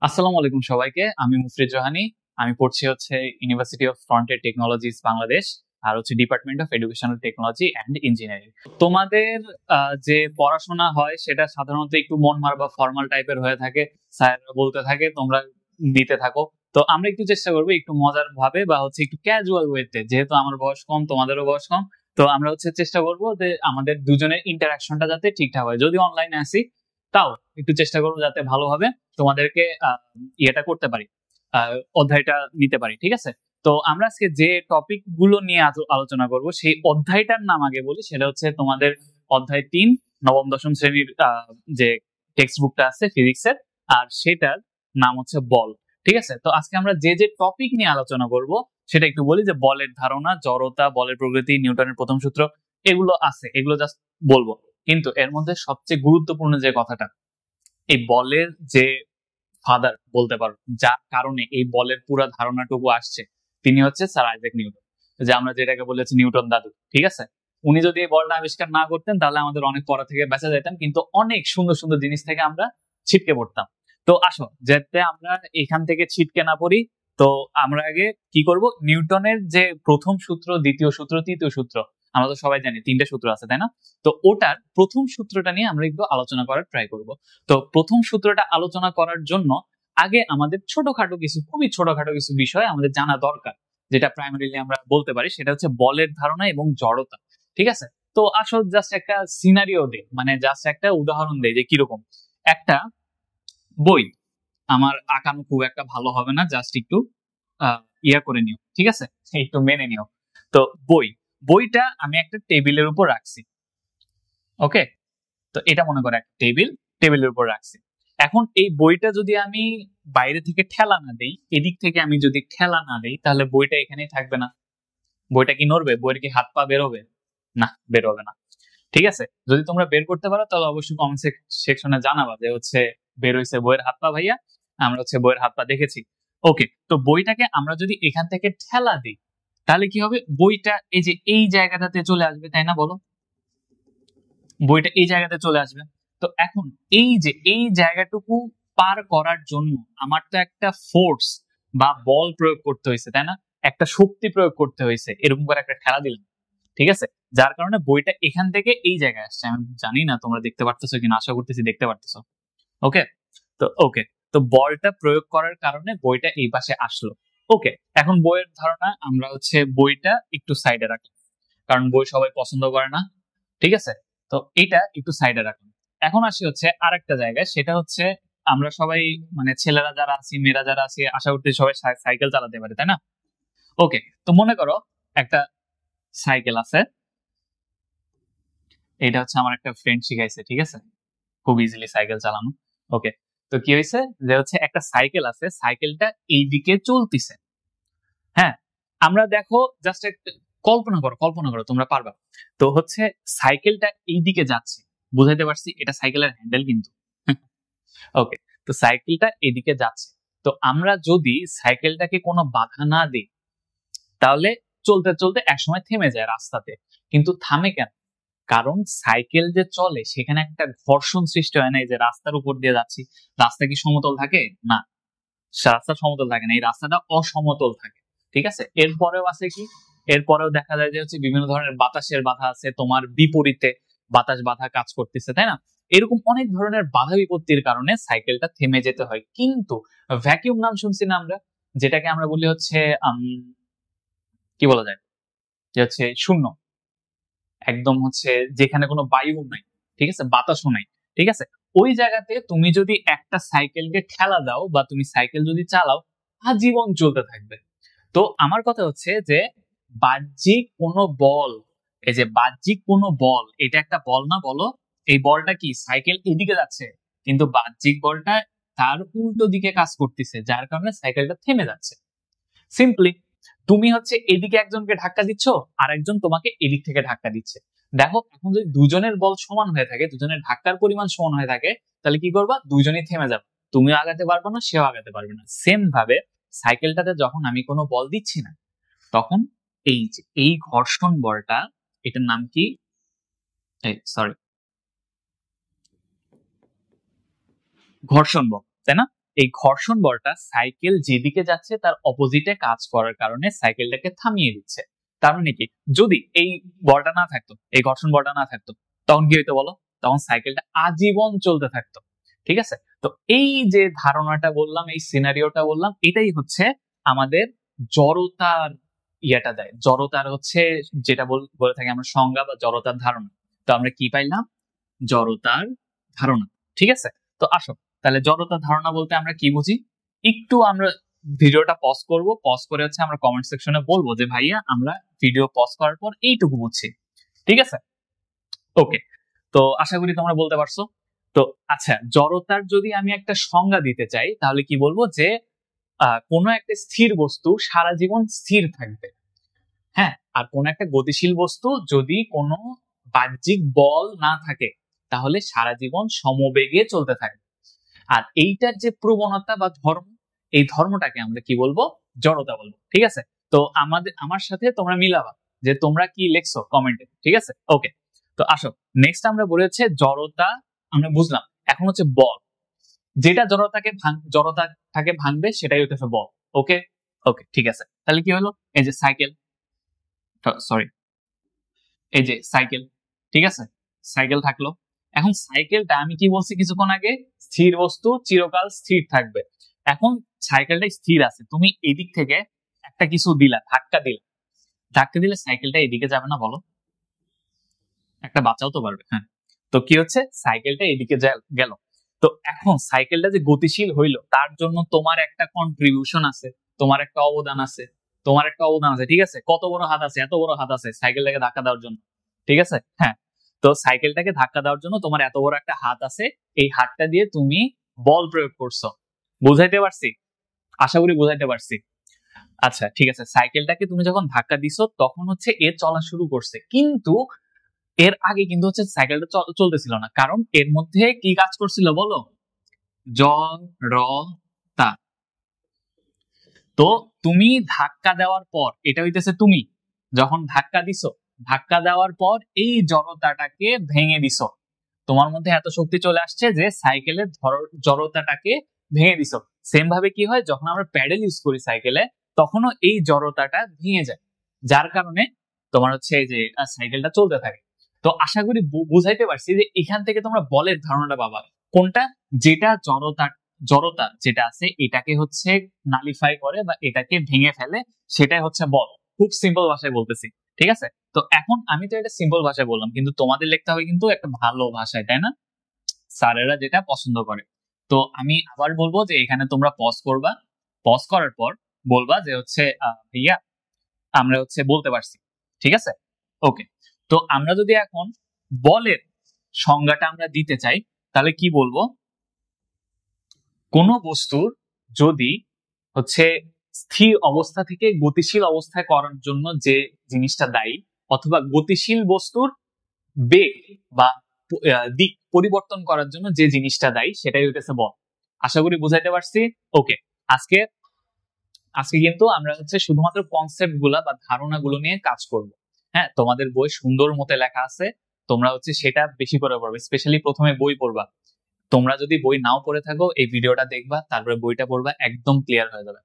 আসসালামু আলাইকুম সবাইকে। আমি মুফরিদ জাহানি। আমি পড়ছি হচ্ছে university of frontier technologies Bangladesh, আর হচ্ছে department of educational technology and engineering. তোমাদের যে পড়াশোনা হয় সেটা সাধারণত একটু মনমার বা ফর্মাল টাইপের হয়ে থাকে। স্যাররা বলতে থাকে, তোমরা নিতে থাকো। তো আমরা একটু চেষ্টা করবো একটু মজার ভাবে বা হচ্ছে একটু ক্যাজুয়াল ওয়েতে, যেহেতু আমার বয়স কম তোমাদেরও বয়স কম, তো আমরা হচ্ছে চেষ্টা করবো যে আমাদের দুজনের ইন্টারাকশনটা যাতে ঠিকঠাক হয়। যদি অনলাইনে আসি তাও একটু চেষ্টা করবো যাতে ভালোভাবে তোমাদেরকে ইয়েটা করতে পারি, অধ্যায়টা নিতে পারি। ঠিক আছে? তো আমরা আজকে যে টপিক গুলো নিয়ে আলোচনা করব সেই অধ্যায়টার নাম আগে বলি। সেটা হচ্ছে তোমাদের অধ্যায় 3, নবম দশম শ্রেণীর যে টেক্সট বুকটা আছে ফিজিক্সের, আর সেটার নাম হচ্ছে বল। ঠিক আছে? তো আজকে আমরা যে যে টপিক নিয়ে আলোচনা করব সেটা একটু বলি। যে বলের ধারণা, জড়তা, বলের প্রকৃতি, নিউটনের প্রথম সূত্র, এগুলো আছে, এগুলো জাস্ট বলবো। কিন্তু এর মধ্যে সবচেয়ে গুরুত্বপূর্ণ যে কথাটা, এই বলের যে ফাদার বলতে পারো, যার কারণে এই বলের পুরো ধারণাটুকু আসছে, তিনি হচ্ছে স্যার আইজাক নিউটন। যে আমরা যেটাকে বলেছি নিউটন দাদু। ঠিক আছে? উনি যদি এই বলটা আবিষ্কার না করতেন তাহলে আমাদের অনেক পড়া থেকে বেঁচে যেতাম, কিন্তু অনেক সুন্দর সুন্দর জিনিস থেকে আমরা ছিটকে পড়তাম। তো আসো, যাতে আমরা এখান থেকে ছিটকে না পড়ি, তো আমরা আগে কি করব, নিউটনের যে প্রথম সূত্র, দ্বিতীয় সূত্র, তৃতীয় সূত্র, আমরা তো সবাই জানি 3টে সূত্র আছে, তাই না? তো ওটার প্রথম সূত্রটা নিয়ে আমরা একটু আলোচনা করার ট্রাই করব। তো প্রথম সূত্রটা আলোচনা করার জন্য আগে আমাদের ছোটখাটো কিছু, খুবই ছোটখাটো কিছু বিষয় আমাদের জানা দরকার, যেটা প্রাইমারিলি আমরা বলতে পারি। সেটা হচ্ছে বলের ধারণা এবং জড়তা। ঠিক আছে? তো আসল জাস্ট একটা সিনারিও দে, মানে জাস্ট একটা উদাহরণ দেয় যে কিরকম। একটা বই, আমার আঁকানো খুব একটা ভালো হবে না, জাস্ট একটু ইয়া করে নিও। ঠিক আছে? একটু মেনে নিও। তো বইটা আমি একটা টেবিলের উপর রাখছি। ওকে? তো এটা মনে করো একটা টেবিলের উপর রাখছি। এখন এই বইটা যদি আমি বাইরে থেকে ঠেলা না দেই, এদিক থেকে আমি যদি ঠেলা না দেই, তাহলে বইটা এখানেই থাকবে না। বইটা কি নড়বে? বইয়ের কি হাত পা বের হবে? না, বের হবে না। ঠিক আছে? যদি তোমরা বের করতে পারো তাহলে অবশ্যই কমেন্ট সেকশনে জানাবা যে হচ্ছে বের হয়েছে বইয়ের হাত পা ভাইয়া, আমরা হচ্ছে বইয়ের হাত পা দেখেছি। ওকে, তো বইটাকে আমরা যদি এখান থেকে ঠেলা দিই তাহলে কি হবে? বইটা এই যে এই জায়গাটাতে চলে আসবে, তাই না? বলো, বইটা এই জায়গাতে চলে আসবে। তো এখন এই যে এই জায়গাটুকু পার করার জন্য আমার তো একটা ফোর্স বা বল প্রয়োগ করতে হয়েছে, তাই না? একটা শক্তি প্রয়োগ করতে হয়েছে, এরকম করে একটা ঠেলা দিলাম। ঠিক আছে? যার কারণে বইটা এখান থেকে এই জায়গায় আসছে। আমি জানি না তোমরা দেখতে পারতেছো কিনা, আশা করতেছি দেখতে পারতেছো। ওকে, ওকে, তো বলটা প্রয়োগ করার কারণে বইটা এই পাশে আসলো। ওকে, এখন বইয়ের ধারণা আমরা হচ্ছে বইটা একটু সাইডে রাখলাম, কারণ বই সবাই পছন্দ করে না। ঠিক আছে? তো এটা একটু সাইডে রাখলাম। এখন আসি হচ্ছে আরেকটা জায়গায়, সেটা হচ্ছে আমরা সবাই, মানে ছেলেরা যারা আছি, মেয়েরা যারা আছি, আশা করতে সবাই সাইকেল চালাতে পারে, তাই না? ওকে, তো মনে করো একটা সাইকেল আছে। এটা হচ্ছে আমার একটা ফ্রেন্ড শিখাইছে। ঠিক আছে? খুব ইজিলি সাইকেল চালানো। ওকে, তো কি হয়েছে যে হচ্ছে একটা সাইকেল আছে, সাইকেলটা এইদিকে চলতিছে। হ্যাঁ, আমরা দেখো জাস্ট কল্পনা করো, তোমরা পারবা। তো হচ্ছে সাইকেলটা এইদিকে যাচ্ছে, বুঝাইতে পারছি? এটা সাইকেলের হ্যান্ডেল কিন্তু। ওকে, তো সাইকেলটা এদিকে যাচ্ছে। তো আমরা যদি সাইকেলটাকে কোনো বাধা না দিই তাহলে চলতে চলতে একসময় থেমে যায় রাস্তাতে। কিন্তু থামে কেন? কারণ সাইকেল যে চলে সেখানে একটা ঘর্ষণ সৃষ্টি হয় না। এই যে রাস্তার উপর দিয়ে যাচ্ছি, রাস্তা কি সমতল থাকে? না, রাস্তা সমতল থাকে না, এই রাস্তাটা অসমতল থাকে। ঠিক আছে? এরপরেও আছে কি, এরপরেও দেখা যায় যে হচ্ছে বিভিন্ন ধরনের বাতাসের বাধা আছে, তোমার বিপরীতে বাতাস বাধা কাজ করতেছে, তাই না? এরকম অনেক ধরনের বাধা বিপত্তির কারণে সাইকেলটা থেমে যেতে হয়। কিন্তু ভ্যাকিউম নাম শুনছি না আমরা, যেটাকে আমরা বলি হচ্ছে কি বলা যায়, যে হচ্ছে শূন্য, একদম হচ্ছে যেখানে কোনো বায়ু নাই, ঠিক আছে, বাতাসও নাই। ঠিক আছে? ওই জায়গাতে তুমি যদি একটা সাইকেলকে ঠেলা দাও বা তুমি সাইকেল যদি চালাও, আজীবন চলতে থাকবে। তো আমার কথা হচ্ছে যে বাহ্যিক কোনো বল, এই যে বাহ্যিক কোনো বল, এটা একটা বল না? বলো, এই বলটা কি, সাইকেল এদিকে যাচ্ছে কিন্তু বাহ্যিক বলটা তার উল্টো দিকে কাজ করতেছে, যার কারণে সাইকেলটা থেমে যাচ্ছে। সিম্পলি তুমি হচ্ছে এদিকে একজনকে ধাক্কা দিচ্ছ, আর একজন তোমাকে এদিক থেকে ধাক্কা দিচ্ছে। দেখো, এখন যদি দুজনের বল সমান হয়ে থাকে, দুজনের ধাক্কার পরিমাণ সমান হয়ে থাকে, তাহলে কি করবা? দুজনেই থেমে যাবে। তুমিও আগাতে পারবে না, সেও আগাতে পারবে না। সেম ভাবে সাইকেলটাতে যখন আমি কোনো বল দিচ্ছি না, তখন এই যে এই ঘর্ষণ বলটা, এটার নাম কি, সরি, ঘর্ষণ বল, তাই না? এই ঘর্ষণ বলটা সাইকেল যেদিকে যাচ্ছে তার অপোজিটে কাজ করার কারণে সাইকেলটাকে থামিয়ে দিচ্ছে। তার মানে কি, যদি এই বলটা না থাকতো, এই ঘর্ষণ বলটা না থাকতো, তখন কি হইতো বলো? তখন সাইকেলটা আজীবন চলতে থাকতো। ঠিক আছে, তো এই যে ধারণাটা বললাম, এই সিনারিওটা বললাম, এটাই হচ্ছে আমাদের জড়তার ইয়েটা দেয়। জড়তার হচ্ছে যেটা বলে থাকি আমরা সংজ্ঞা বা জড়তার ধারণা। তো আমরা কি পাইলাম? জড়তার ধারণা। ঠিক আছে, তো আসো তাহলে জড়তার ধারণা বলতে আমরা কি বুঝি। একটু আমরা ভিডিওটা পজ করব, পজ করে হচ্ছে আমরা কমেন্ট সেকশনে বলবো যে ভাইয়া আমরা ভিডিও পজ করার পর এইটুকু বুঝছি। ঠিক আছে, ওকে। তো আশা করি তোমরা বলতে পারছো। তো আচ্ছা, জড়তার যদি আমি একটা সংজ্ঞা দিতে চাই তাহলে কি বলবো? যে কোনো একটা স্থির বস্তু সারা জীবন স্থির থাকবে। হ্যাঁ, আর কোন একটা গতিশীল বস্তু যদি কোনো বাহ্যিক বল না থাকে তাহলে সারা জীবন সমবেগে চলতে থাকে। আর এইটার যে প্রবণতা বা ধর্ম, এই ধর্মটাকে আমরা কি বলবো? জড়তা বলবো। ঠিক আছে, তো আমার সাথে তোমরা মিলাবা যে তোমরা কি লিখছো কমেন্টে। ঠিক আছে, ওকে। তো আসো, নেক্সট আমরা বলেছে জড়তা আমরা বুঝলাম। এখন হচ্ছে বল, যেটা জড়তাকে ভাঙবে সেটাই হচ্ছে বল। ওকে ওকে, ঠিক আছে। তাহলে কি হলো? এই যে সাইকেল, সরি, এই যে সাইকেল, ঠিক আছে, সাইকেল থাকলো। এখন সাইকেলটা আমি কি বলছি কিছুক্ষণ আগে? স্থির বস্তু চিরকাল স্থির থাকবে। এখন সাইকেলটা স্থির আছে, তুমি এদিক থেকে একটা কিছু দিলা, ধাক্কা দিলা, ধাক্কা দিলে সাইকেলটা এদিকে যাবে না বলো? একটা বাঁচাও তো পারবে। হ্যাঁ, তো কি হচ্ছে? সাইকেলটা এদিকে গেল। তো এখন সাইকেলটা যে গতিশীল হইলো তার জন্য তোমার একটা কন্ট্রিবিউশন আছে, তোমার একটা অবদান আছে, তোমার একটা অবদান আছে। ঠিক আছে, কত বড় হাত আছে? এত বড় হাত আছে সাইকেলটাকে ধাক্কা দেওয়ার জন্য। ঠিক আছে, হ্যাঁ। তো সাইকেলটাকে ধাক্কা দেওয়ার জন্য তোমার এত বড় একটা হাত আছে, এই হাতটা দিয়ে তুমি বল প্রয়োগ করছো। বুঝাইতে পারছি? আশা করি বুঝাইতে পারছি। আচ্ছা ঠিক আছে, সাইকেলটাকে তুমি যখন ধাক্কা দিছো তখন হচ্ছে এর চলা শুরু করছে, কিন্তু এর আগে কিন্তু হচ্ছে সাইকেলটা চলতেছিল না, কারণ এর মধ্যে কি কাজ করছিল বলো? জড়তা। তো তুমি ধাক্কা দেওয়ার পর, এটা হইতেছে তুমি যখন ধাক্কা দিছো, ধাক্কা দেওয়ার পর এই জড়তাটাকে ভেঙে দিছো। তোমার মধ্যে এত শক্তি চলে আসছে যে সাইকেলের জড়তাটাকে ভেঙে দিছো। সেম ভাবে কি হয়, যখন আমরা প্যাডেল ইউজ করি সাইকেলে, তখনও এই জড়তাটা ভেঙে যায়, যার কারণে তোমার হচ্ছে এই যে সাইকেলটা চলতে থাকে। তো আশা করি বুঝাইতে পারছি যে এখান থেকে তোমরা বলের ধারণাটা পাবা। কোনটা? যেটা জড়তা যেটা আছে এটাকে হচ্ছে নালিফাই করে বা এটাকে ভেঙে ফেলে, সেটাই হচ্ছে বল। খুব সিম্পল ভাষায় বলতেছি। ঠিক আছে, তো এখন আমি তো এটা সিম্পল ভাষায় বললাম, কিন্তু তোমাদের লিখতে হবে কিন্তু একটা ভালো ভাষায়, তাই না? স্যারেরা যেটা পছন্দ করে। তো আমি আবার বলবো যে এখানে তোমরা পজ করবা, পজ করার পর বলবা যে হচ্ছে ভাইয়া আমরা হচ্ছে বলতে পারছি। ঠিক আছে, ওকে। তো আমরা যদি এখন বলের সংজ্ঞাটা আমরা দিতে চাই তাহলে কি বলবো? কোন বস্তুর যদি হচ্ছে স্থির অবস্থা থেকে গতিশীল অবস্থায় করার জন্য যে জিনিসটা দায়ী, অথবা গতিশীল বস্তুর বেগ বা দিক পরিবর্তন করার জন্য যে জিনিসটা দায়ী, সেটাই হইতেছে বল। আশা করি বুঝাইতে পারছি। ওকে, আজকে আজকে কিন্তু আমরা হচ্ছে শুধুমাত্র কনসেপ্ট গুলা বা ধারণাগুলো নিয়ে কাজ করব। হ্যাঁ, তোমাদের বই সুন্দর মতে লেখা আছে, তোমরা হচ্ছে সেটা বেশি করে পড়বে। স্পেশালি প্রথমে বই পড়বা। তোমরা যদি বই নাও পড়ে থাকো, এই ভিডিওটা দেখবা, তারপরে বইটা পড়বা, একদম ক্লিয়ার হয়ে যাবে।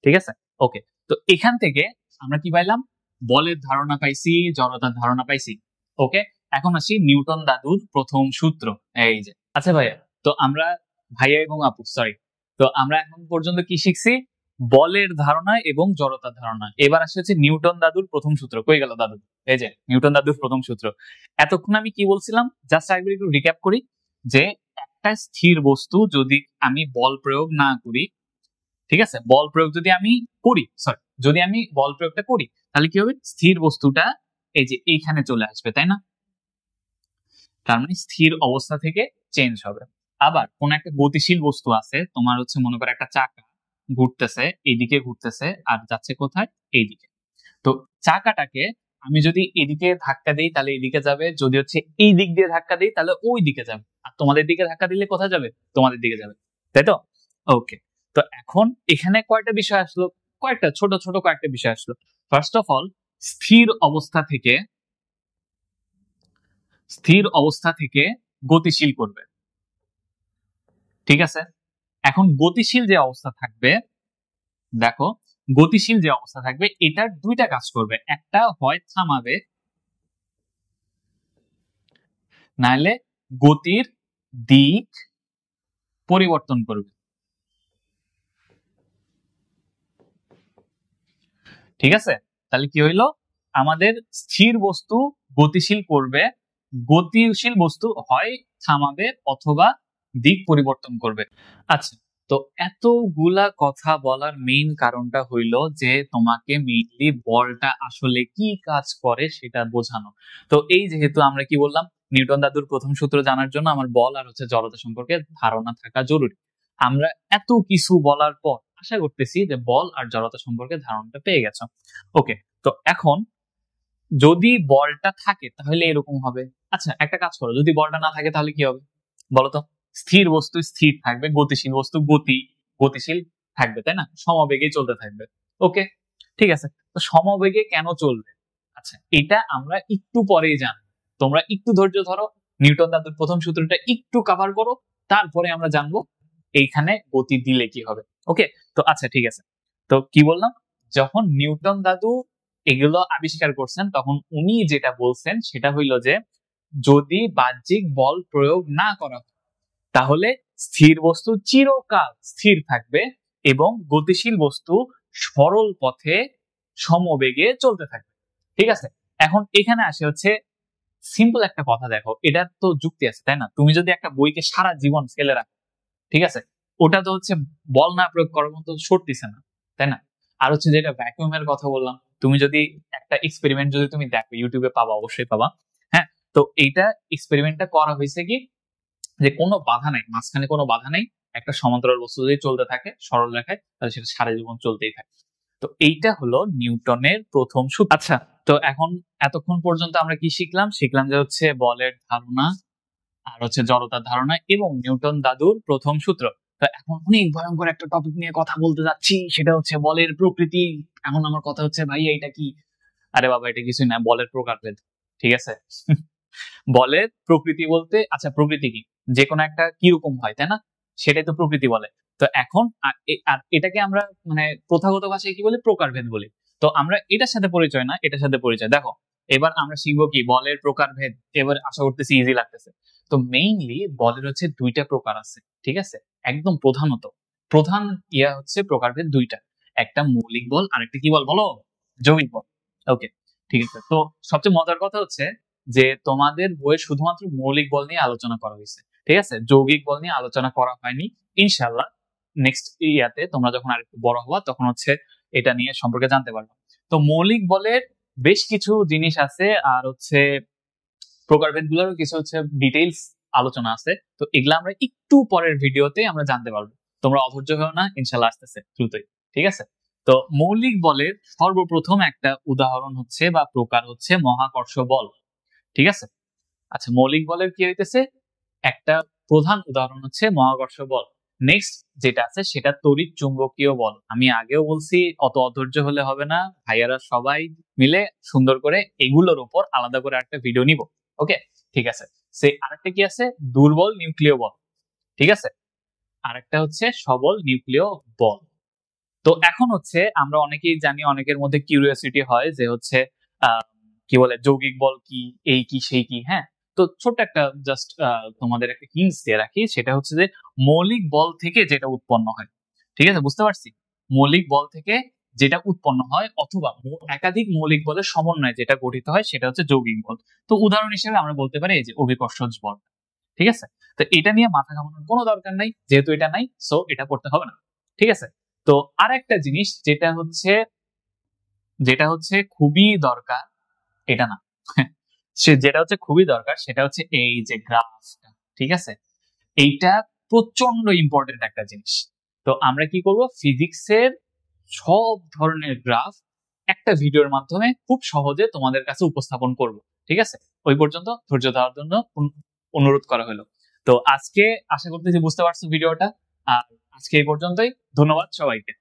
ঠিক আছে, ওকে। তো এখান থেকে আমরা কি পাইলাম? বলের ধারণা পাইছি, জড়তার ধারণা পাইছি। ওকে, এখন আসি নিউটন দাদুর প্রথম সূত্র। এই যে, আচ্ছা ভাইয়া, তো আমরা ভাইয়া এবং আপু সরি, তো আমরা এখন পর্যন্ত কি শিখছি? বলের ধারণা এবং জড়তার ধারণা। এবার আসে হচ্ছে নিউটন দাদুর প্রথম সূত্র। কই গেল দাদু? এই যে নিউটন দাদুর প্রথম সূত্র। এতক্ষণ আমি কি বলছিলাম? জাস্ট একবার একটু রিক্যাপ করি যে একটা স্থির বস্তু যদি আমি বল প্রয়োগ না করি, ঠিক আছে, বল প্রয়োগ যদি আমি করি, সরি, যদি আমি বল প্রয়োগটা করি তাহলে কি হবে? স্থির বস্তুটা এই যে এইখানে চলে আসবে, তাই না? তার মানে স্থির অবস্থা থেকে চেঞ্জ হবে। আবার কোন একটা গতিশীল বস্তু আছে, তোমার হচ্ছে মনে করো একটা চাকা ঘুরতেছে, এইদিকে ঘুরতেছে আর যাচ্ছে কোথায়? এইদিকে। তো চাকাটাকে আমি যদি এদিকে ধাক্কা দিই তাহলে এদিকে যাবে, যদি হচ্ছে এই দিক দিয়ে ধাক্কা দিই তাহলে ওই দিকে যাবে, আর তোমাদের দিকে ধাক্কা দিলে কোথায় যাবে? তোমাদের দিকে যাবে, তাই তো? ওকে, তো এখন এখানে কয়টা বিষয় আসলো? কয়েকটা ছোট ছোট কয়েকটা বিষয় আসলো। ফার্স্ট অফ অল, স্থির অবস্থা থেকে গতিশীল করবে। ঠিক আছে, এখন গতিশীল যে অবস্থা থাকবে, দেখো গতিশীল যে অবস্থা থাকবে এটার দুইটা কাজ করবে, একটা হয় থামাবে, নাহলে গতির দিক পরিবর্তন করবে। ঠিক আছে, তাহলে কি হইলো, আমাদের স্থির বস্তু গতিশীল করবে, গতিশীল বস্তু হয় থামাবে অথবা দিক পরিবর্তন করবে। আচ্ছা, তো এতগুলা কথা বলার মেইন কারণটা হইলো যে তোমাকে মেইনলি বলটা আসলে কি কাজ করে সেটা বোঝানো। তো এই যেহেতু আমরা কি বললাম, নিউটন দাদুর প্রথম সূত্র জানার জন্য আমার বল আর হচ্ছে জড়তা সম্পর্কে ধারণা থাকা জরুরি। আমরা এত কিছু বলার পর আশা করতেছি যে বল আর জড়তা সম্পর্কে ধারণাটা পেয়ে গেছো। ওকে, তো এখন যদি বলটা থাকে তাহলে এরকম হবে। আচ্ছা, একটা কাজ করো, যদি বলটা না থাকে তাহলে কি হবে বলতো? স্থির বস্তু স্থির থাকবে, গতিশীল বস্তু গতিশীল থাকবে, তাই না? সমবেগে চলতে থাকবে। ওকে, ঠিক আছে, তো সমবেগে কেন চলবে? আচ্ছা, এটা আমরা একটু পরেই জানবো, তোমরা একটু ধৈর্য ধরো, নিউটন দাদুর প্রথম সূত্রটা একটু কভার করো, তারপরে আমরা জানবো এইখানে গতি দিলে কি হবে। ওকে, তো আচ্ছা ঠিক আছে, তো কি বললাম, যখন নিউটন দাদু এগুলো আবিষ্কার করছেন তখন উনি যেটা বলছেন সেটা হইল যে যদি বাহ্যিক বল প্রয়োগ না করা হয় তাহলে স্থির বস্তু চিরকাল স্থির থাকবে এবং গতিশীল বস্তু সরল পথে সমবেগে চলতে থাকবে। ঠিক আছে, এখন এখানে আসে হচ্ছে সিম্পল একটা কথা, দেখো এটার তো যুক্তি আছে, তাই না? তুমি যদি একটা বইকে সারা জীবন ফেলে রাখো, ঠিক আছে, ওটা তো হচ্ছে বল না প্রয়োগ করার মতো সরতেছে না, তাই না? আর হচ্ছে যেটা ভ্যাকুয়ামের কথা বললাম, তুমি যদি একটা এক্সপেরিমেন্ট যদি তুমি দেখো, ইউটিউবে পাবা, অবশ্যই পাবা। হ্যাঁ, তো এইটা এক্সপেরিমেন্টটা করা হয়েছে কি, যে কোনো বাধা নাই, মাঝখানে কোনো বাধা নাই, একটা সমান্তরাল বস্তু যদি চলতে থাকে সরল রেখায় তাহলে সেটা সারা জীবন চলতেই থাকে। তো এইটা হলো নিউটনের প্রথম সূত্র। আচ্ছা, তো এখন এতক্ষণ পর্যন্ত আমরা কি শিখলাম? শিখলাম যে হচ্ছে বলের ধারণা আর হচ্ছে জড়তার ধারণা এবং নিউটন দাদুর প্রথম সূত্র। তো এখন অনেক ভয়ঙ্কর একটা টপিক নিয়ে কথা বলতে যাচ্ছি, সেটা হচ্ছে বলের প্রকৃতি। এখন আমার কথা হচ্ছে, ভাই এটা কি? আরে বাবা, এটা কিছুই না, বলের প্রকারভেদ। ঠিক আছে, বলের প্রকৃতি বলতে, আচ্ছা প্রকৃতি কি, যে কোনো একটা কিরকম হয়, তাই না? সেটাই তো প্রকৃতি বলে। তো এখন আর এটাকে আমরা মানে প্রথাগত ভাষায় কি বলি, প্রকারভেদ বলি। তো আমরা এটার সাথে পরিচয় না, এটার সাথে পরিচয়। দেখো এবার আমরা শিখবো কি, বলের প্রকারভেদ। এবার আশা করতেছি ইজি লাগতেছে। তো মেইনলি বলের হচ্ছে দুইটা প্রকার আছে, ঠিক আছে? একদম প্রধান ইয়া হচ্ছে প্রকারভেদ দুইটা, একটা মৌলিক বল আর একটা কি বল বলো, যৌগিক বল। ওকে, ঠিক আছে, তো সবচেয়ে মজার কথা হচ্ছে যে তোমাদের বইয়ে শুধুমাত্র মৌলিক বল নিয়ে আলোচনা করা হয়েছে, ঠিক আছে? যৌগিক বল নিয়ে আলোচনা করা হয়নি। ইনশাল্লাহ নেক্সট ইয়াতে তোমরা যখন আরেকটু বড় হওয়া তখন হচ্ছে এটা নিয়ে সম্পর্কে জানতে পারবে। তো মৌলিক বলের বেশ কিছু জিনিস আছে আর হচ্ছে প্রকারভেদ গুলোরও কিছু হচ্ছে ডিটেইলস আলোচনা আছে। তো এগুলা আমরা একটু পরের ভিডিওতে আমরা জানতে পারবো, তোমরা অধৈর্য হও না, ইনশাল্লাহ আসতেছে দ্রুতই। ঠিক আছে, তো মৌলিক বলের সর্বপ্রথম একটা উদাহরণ হচ্ছে বা প্রকার হচ্ছে মহাকর্ষ বল। ঠিক আছে, আচ্ছা মৌলিক বলের কি হইতেছে, একটা প্রধান উদাহরণ হচ্ছে মহাকর্ষ বল। নেক্সট যেটা আছে সেটা তড়িৎ চুম্বকীয় বল। আমি আগেও বলছি অত অধৈর্য হলে হবে না, ভাইয়ারা সবাই মিলে সুন্দর করে এগুলোর উপর আলাদা করে একটা ভিডিও নিব। ওকে, ঠিক আছে, সে আরেকটা কি আছে, দুর্বল নিউক্লিয় বল। ঠিক আছে, আরেকটা হচ্ছে সবল নিউক্লিয় বল। তো এখন হচ্ছে আমরা অনেকেই জানি, অনেকের মধ্যে কিউরিওসিটি হয় যে হচ্ছে কি বলে যৌগিক বল কি, এই কি সেই কি। হ্যাঁ, তো ছোট্ট একটা জাস্ট তোমাদের একটা হিন্টস দিয়ে রাখি, সেটা হচ্ছে যে মৌলিক বল থেকে যেটা উৎপন্ন হয়, ঠিক আছে, বুঝতে পারছি, মৌলিক বল থেকে যেটা উৎপন্ন হয় অথবা একাধিক মৌলিক বলের সমন্বয়ে যেটা গঠিত হয় সেটা হচ্ছে যৌগিক বল। তো উদাহরণ হিসেবে আমরা বলতে পারি এই যে অভিকর্ষজ বল। ঠিক আছে, তো এটা নিয়ে মাথা ঘামানোর কোনো দরকার নাই, যেহেতু এটা নাই সো এটা পড়তে হবে না। ঠিক আছে, তো আর একটা জিনিস যেটা হচ্ছে খুবই দরকার, এটা না সে যেটা হচ্ছে খুবই দরকার সেটা হচ্ছে এই যে গ্রাফটা। ঠিক আছে, এইটা প্রচন্ড ইম্পর্টেন্ট একটা জিনিস। তো আমরা কি করব, ফিজিক্সের সব ধরনের গ্রাফ একটা ভিডিওর মাধ্যমে খুব সহজে তোমাদের কাছে উপস্থাপন করব। ঠিক আছে, ওই পর্যন্ত ধৈর্য ধরার জন্য অনুরোধ করা হলো। তো আজকে আশা করতেছি বুঝতে পারছো ভিডিওটা, আর আজকে এই পর্যন্তই। ধন্যবাদ সবাইকে।